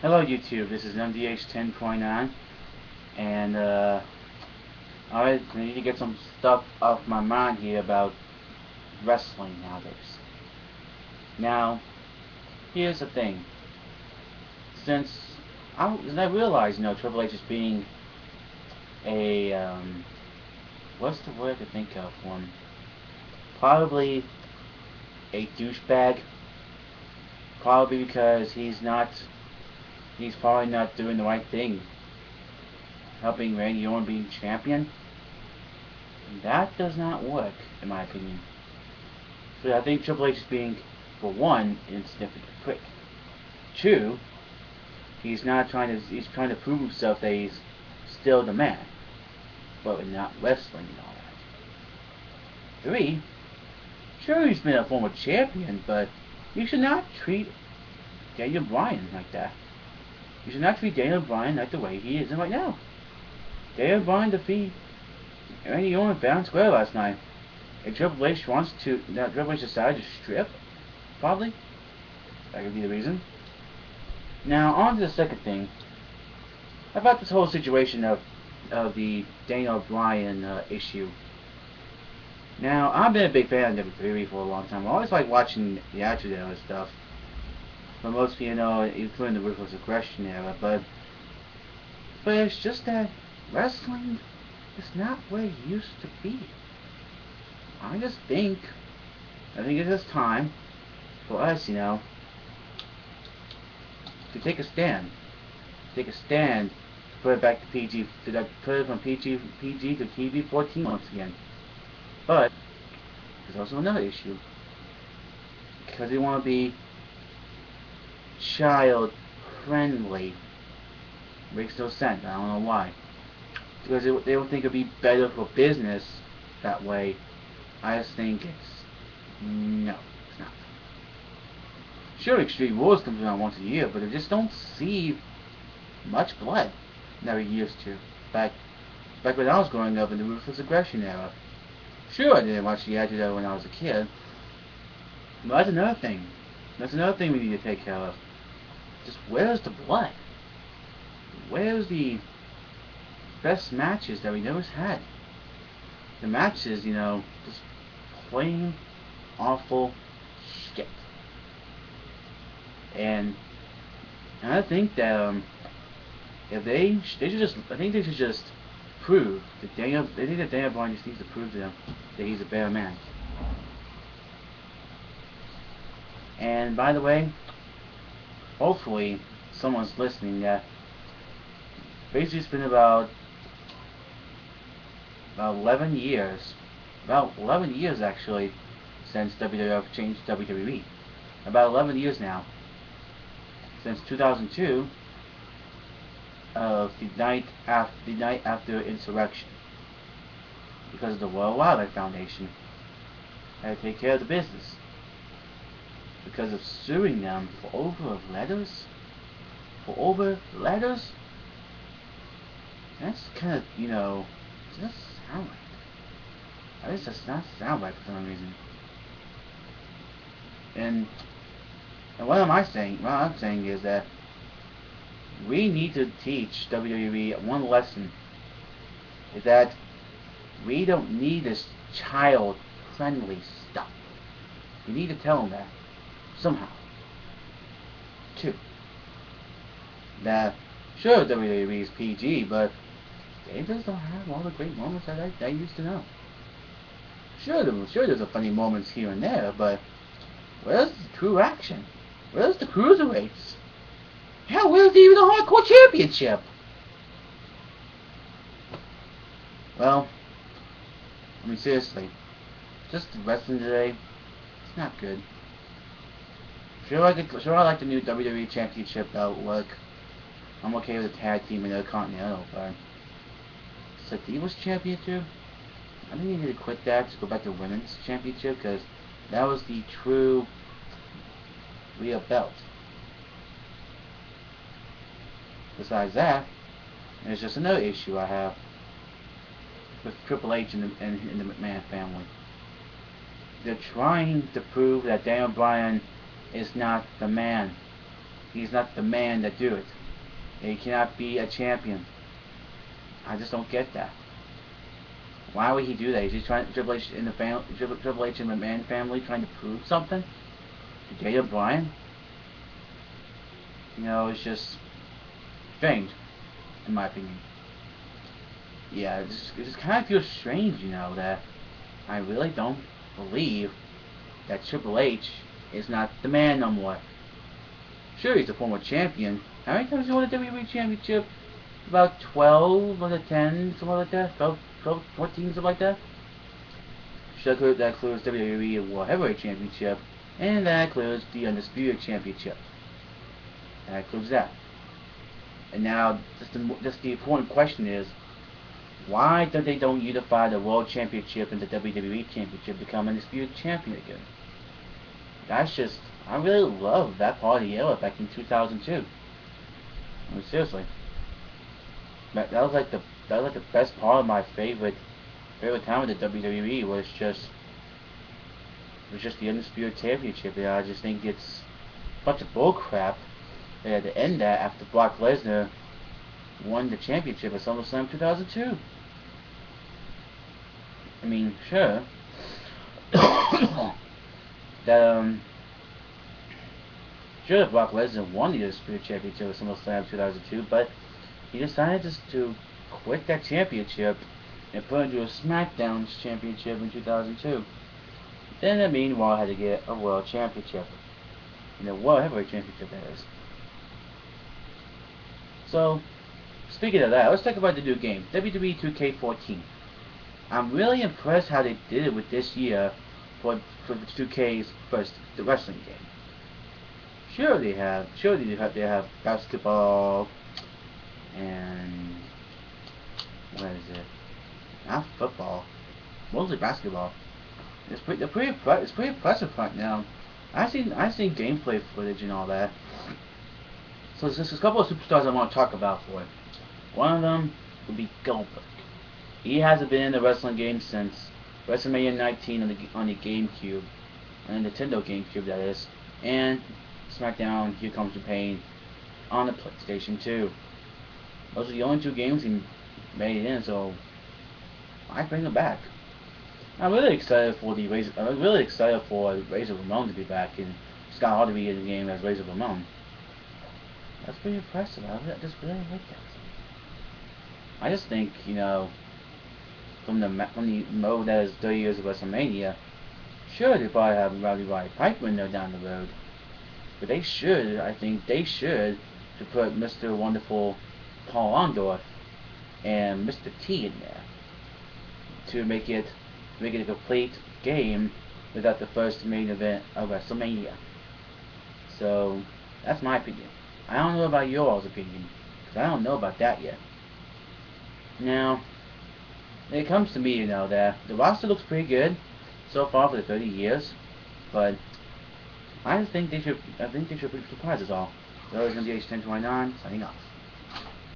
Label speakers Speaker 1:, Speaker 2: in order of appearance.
Speaker 1: Hello YouTube, this is MDH 10.9 and I need to get some stuff off my mind here about wrestling nowadays. Now, here's the thing. Since I realize, Triple H is being a, what's the word to think of for him? Probably a douchebag. Probably because he's probably not doing the right thing. Helping Randy Orton being champion. That does not work, in my opinion. So I think Triple H is being, for one, an insignificant prick. Two, he's trying to prove himself that he's still the man, but not wrestling and all that. Three, sure he's been a former champion, but you should not treat Daniel Bryan like that. You should not treat Daniel Bryan like the way he is right now. Daniel Bryan defeated Randy Orton fair and square last night. If Triple H decided to strip, probably. That could be the reason. Now, on to the second thing. About this whole situation of the Daniel Bryan issue. Now, I've been a big fan of WWE for a long time. I always like watching the Attitude Era stuff. For most people, including the Ruthless Aggression era, but it's just that wrestling is not where it used to be. I think it's just time for us, to take a stand. Take a stand, put it back to PG, put it from PG to TV-14 once again. But there's also another issue. Because they want to be child friendly. Makes no sense. I don't know why. Because they don't think it'd be better for business that way. I just think no, it's not. Sure, Extreme Rules comes around once a year, but they just don't see much blood that we used to. Back when I was growing up in the Ruthless Aggression era. Sure, I didn't watch the Attitude Era when I was a kid. But that's another thing. That's another thing we need to take care of. Just where's the blood? Where's the best matches that we never had? The matches, just plain awful shit. And I think that if they should just prove that Daniel Bryan just needs to prove to them that he's a better man. And by the way, hopefully someone's listening that basically it's been about 11 years actually since WWF changed WWE. About 11 years now. Since 2002 of the night after insurrection. Because of the World Wildlife Foundation had to take care of the business. Because of suing them for over letters? That's kind of, it doesn't sound right. It does not sound right for some reason. And what I'm saying is that we need to teach WWE one lesson. Is that we don't need this child-friendly stuff. We need to tell them that. Somehow. Two. That, sure, WWE is PG, but they just don't have all the great moments that I used to know. Sure, there's a funny moments here and there, but where's the true action? Where's the cruiserweights? Hell, where's even the Hardcore Championship? Well, seriously, just wrestling today, it's not good. Sure, I like the new WWE Championship belt look. I'm okay with the tag team and the Continental, but Sati was champion too. I think he need to quit that to go back to Women's Championship, because that was the true real belt. Besides that, there's just another issue I have with Triple H and the McMahon family. They're trying to prove that Daniel Bryan is not the man. He's not the man to do it. He cannot be a champion. I just don't get that. Why would he do that? Is he trying Triple H in the family, Triple H and the Man family trying to prove something to Daniel Bryan? You know, it's just strange, in my opinion. Yeah, it just kind of feels strange, you know, that I really don't believe that Triple H is not the man no more. Sure, he's a former champion. How many times has he won the WWE Championship? About 12 or 10, something like that. 12, 14, something like that. Sure, that includes WWE World Heavyweight Championship, and that includes the Undisputed Championship. That includes that. And now, just the important question is, why don't unify the World Championship and the WWE Championship to become Undisputed Champion again? That's just, I really love that part of the era back in 2002. I mean, seriously. That was like the best part of my favorite time of the WWE was just the Undisputed Championship. Yeah, I just think it's a bunch of bullcrap. They had to end that after Brock Lesnar won the championship at SummerSlam 2002. I mean, sure. Sure, Brock Lesnar won the Undisputed Championship at SummerSlam 2002, but he decided just to quit that championship and put it into a SmackDown championship in 2002. Then, meanwhile, had to get a World Championship. And a World Heavyweight Championship, that is. So, speaking of that, let's talk about the new game, WWE 2K14. I'm really impressed how they did it with this year for 2K's first wrestling game. Sure they have basketball and what is it? Not football, mostly basketball. It's pretty impressive right now. I've seen gameplay footage and all that. So there's a couple of superstars I want to talk about for it. One of them would be Goldberg. He hasn't been in the wrestling game since WrestleMania 19 on the GameCube, on the Nintendo GameCube that is, and SmackDown Here Comes the Pain on the PlayStation 2. Those are the only two games he made it in, so I bring him back. I'm really excited for Razor Ramon to be back, and Scott Hall to be in the game as Razor Ramon. That's pretty impressive. I just really like that. I just think, you know, from the mode that is 30 years of WrestleMania, sure they probably have Roddy Piper there down the road, but I think they should to put Mr. Wonderful Paul Orndorff and Mr. T in there to make it a complete game without the first main event of WrestleMania. So that's my opinion. I don't know about your all's opinion, because I don't know about that yet. Now, when it comes to me, you know, that the roster looks pretty good so far for the 30 years, but I think they should be surprised as all. So it's going to be H1029, signing off.